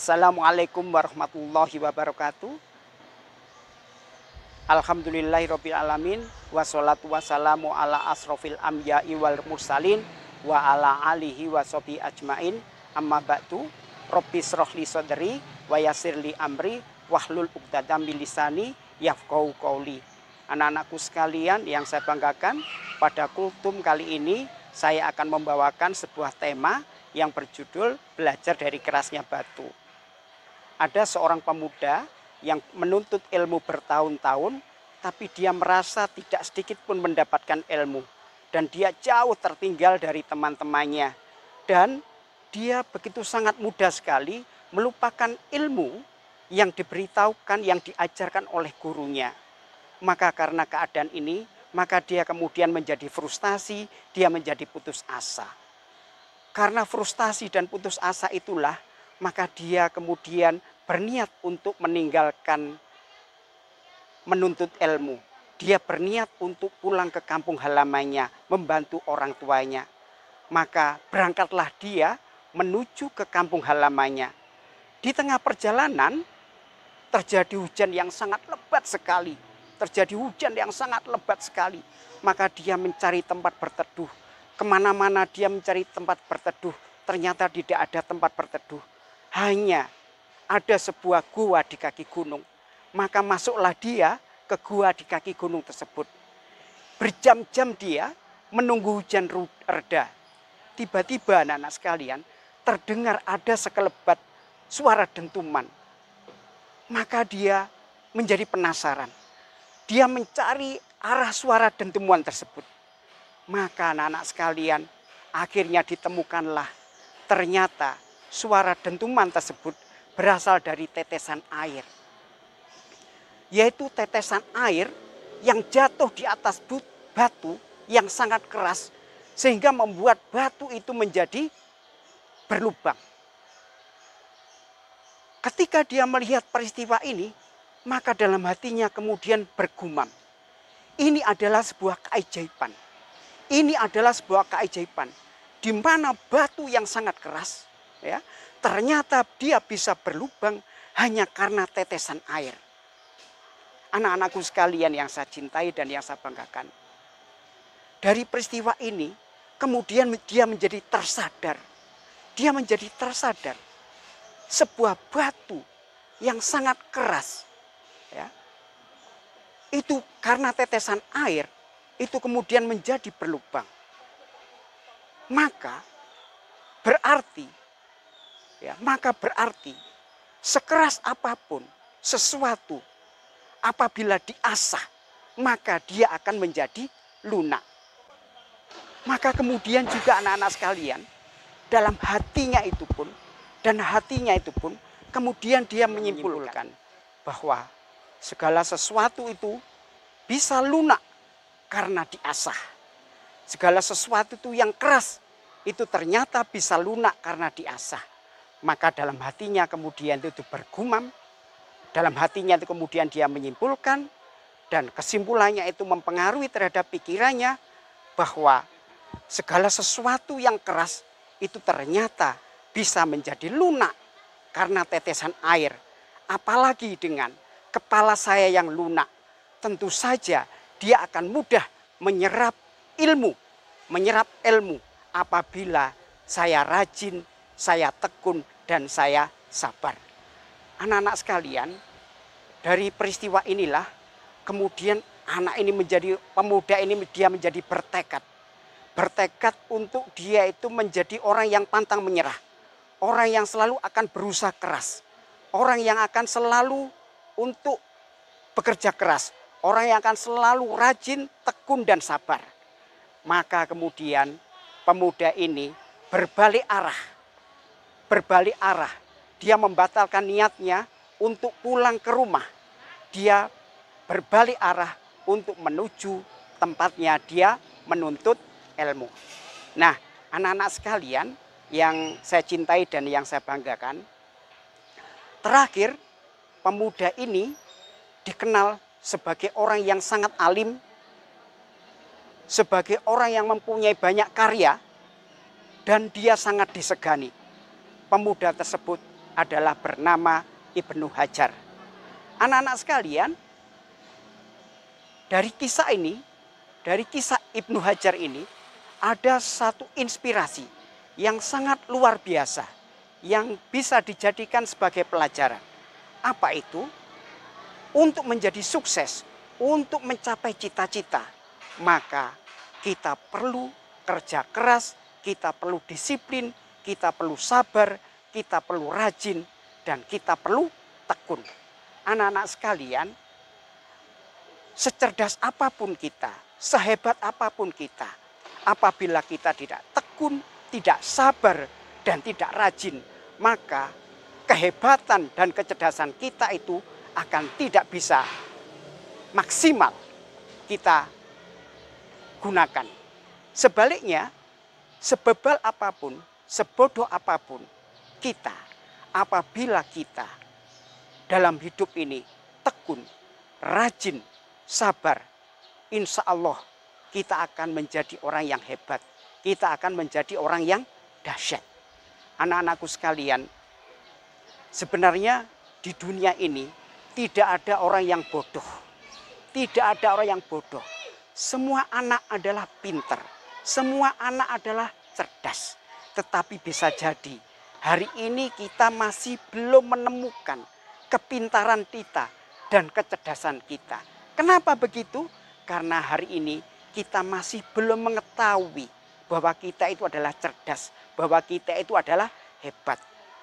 Assalamualaikum warahmatullahi wabarakatuh. Alhamdulillahirabbil alamin wassalatu wassalamu ala asrofil anbiya'i wal mursalin wa ala alihi washabihi ajmain. Amma ba'du. Rabbi shrahli sadri wa yassirli amri wahlul 'uqdatam min lisani yafqahu qauli. Anak-anakku sekalian yang saya banggakan, pada kultum kali ini saya akan membawakan sebuah tema yang berjudul belajar dari kerasnya batu. Ada seorang pemuda yang menuntut ilmu bertahun-tahun, tapi dia merasa tidak sedikit pun mendapatkan ilmu. Dan dia jauh tertinggal dari teman-temannya. Dan dia begitu sangat mudah sekali melupakan ilmu yang diberitahukan, yang diajarkan oleh gurunya. Maka karena keadaan ini, maka dia kemudian menjadi frustasi, dia menjadi putus asa. Karena frustasi dan putus asa itulah, maka dia kemudian berniat untuk meninggalkan menuntut ilmu. Dia berniat untuk pulang ke kampung halamannya, membantu orang tuanya. Maka berangkatlah dia menuju ke kampung halamannya. Di tengah perjalanan terjadi hujan yang sangat lebat sekali. Terjadi hujan yang sangat lebat sekali. Maka dia mencari tempat berteduh. Kemana-mana dia mencari tempat berteduh. Ternyata tidak ada tempat berteduh. Hanya ada sebuah gua di kaki gunung. Maka masuklah dia ke gua di kaki gunung tersebut. Berjam-jam dia menunggu hujan reda. Tiba-tiba anak-anak sekalian, terdengar ada sekelebat suara dentuman. Maka dia menjadi penasaran. Dia mencari arah suara dentuman tersebut. Maka anak-anak sekalian, akhirnya ditemukanlah. Ternyata suara dentuman tersebut berasal dari tetesan air. Yaitu tetesan air yang jatuh di atas batu yang sangat keras. Sehingga membuat batu itu menjadi berlubang. Ketika dia melihat peristiwa ini, maka dalam hatinya kemudian bergumam. Ini adalah sebuah keajaiban. Ini adalah sebuah keajaiban. Di mana batu yang sangat keras, ya, ternyata dia bisa berlubang hanya karena tetesan air. Anak-anakku sekalian yang saya cintai dan yang saya banggakan. Dari peristiwa ini, kemudian dia menjadi tersadar. Dia menjadi tersadar. Sebuah batu yang sangat keras, ya, itu karena tetesan air, itu kemudian menjadi berlubang. Maka berarti sekeras apapun sesuatu apabila diasah, maka dia akan menjadi lunak. Maka kemudian juga anak-anak sekalian, dalam hatinya itu pun kemudian dia menyimpulkan bahwa segala sesuatu itu bisa lunak karena diasah. Segala sesuatu itu yang keras itu ternyata bisa lunak karena diasah. Maka dalam hatinya kemudian itu bergumam. Dalam hatinya itu kemudian dia menyimpulkan. Dan kesimpulannya itu mempengaruhi terhadap pikirannya. Bahwa segala sesuatu yang keras itu ternyata bisa menjadi lunak karena tetesan air. Apalagi dengan kepala saya yang lunak. Tentu saja dia akan mudah menyerap ilmu. Apabila saya rajin, saya tekun, dan saya sabar. Anak-anak sekalian, dari peristiwa inilah kemudian pemuda ini dia menjadi bertekad. Bertekad untuk dia itu menjadi orang yang pantang menyerah. Orang yang selalu akan berusaha keras. Orang yang akan selalu untuk bekerja keras. Orang yang akan selalu rajin, tekun, dan sabar. Maka kemudian pemuda ini berbalik arah. Dia membatalkan niatnya untuk pulang ke rumah. Dia berbalik arah untuk menuju tempatnya dia menuntut ilmu. Nah, anak-anak sekalian yang saya cintai dan yang saya banggakan. Terakhir, pemuda ini dikenal sebagai orang yang sangat alim. Sebagai orang yang mempunyai banyak karya. Dan dia sangat disegani. Pemuda tersebut adalah bernama Ibnu Hajar. Anak-anak sekalian, dari kisah ini, dari kisah Ibnu Hajar ini, ada satu inspirasi yang sangat luar biasa yang bisa dijadikan sebagai pelajaran. Apa itu? Untuk menjadi sukses, untuk mencapai cita-cita, maka kita perlu kerja keras, kita perlu disiplin, kita perlu sabar, kita perlu rajin, dan kita perlu tekun. Anak-anak sekalian, secerdas apapun kita, sehebat apapun kita, apabila kita tidak tekun, tidak sabar, dan tidak rajin, maka kehebatan dan kecerdasan kita itu akan tidak bisa maksimal kita gunakan. Sebaliknya, sebebal apapun, sebodoh apapun kita, apabila kita dalam hidup ini tekun, rajin, sabar, insya Allah kita akan menjadi orang yang hebat. Kita akan menjadi orang yang dahsyat. Anak-anakku sekalian, sebenarnya di dunia ini tidak ada orang yang bodoh. Tidak ada orang yang bodoh. Semua anak adalah pintar. Semua anak adalah cerdas. Tetapi bisa jadi hari ini kita masih belum menemukan kepintaran kita dan kecerdasan kita. Kenapa begitu? Karena hari ini kita masih belum mengetahui bahwa kita itu adalah cerdas, bahwa kita itu adalah hebat.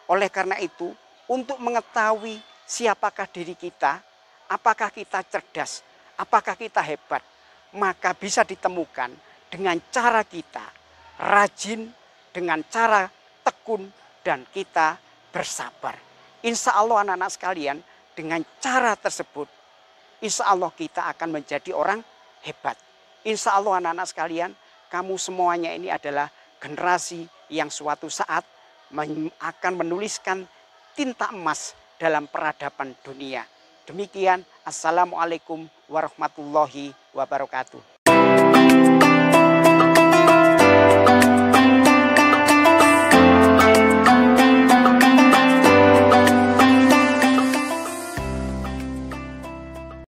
Oleh karena itu, untuk mengetahui siapakah diri kita, apakah kita cerdas, apakah kita hebat, maka bisa ditemukan dengan cara kita rajin, dengan cara tekun, dan kita bersabar. Insya Allah anak-anak sekalian, dengan cara tersebut, insya Allah kita akan menjadi orang hebat. Insya Allah anak-anak sekalian, kamu semuanya ini adalah generasi yang suatu saat akan menuliskan tinta emas dalam peradaban dunia. Demikian, Assalamualaikum warahmatullahi wabarakatuh.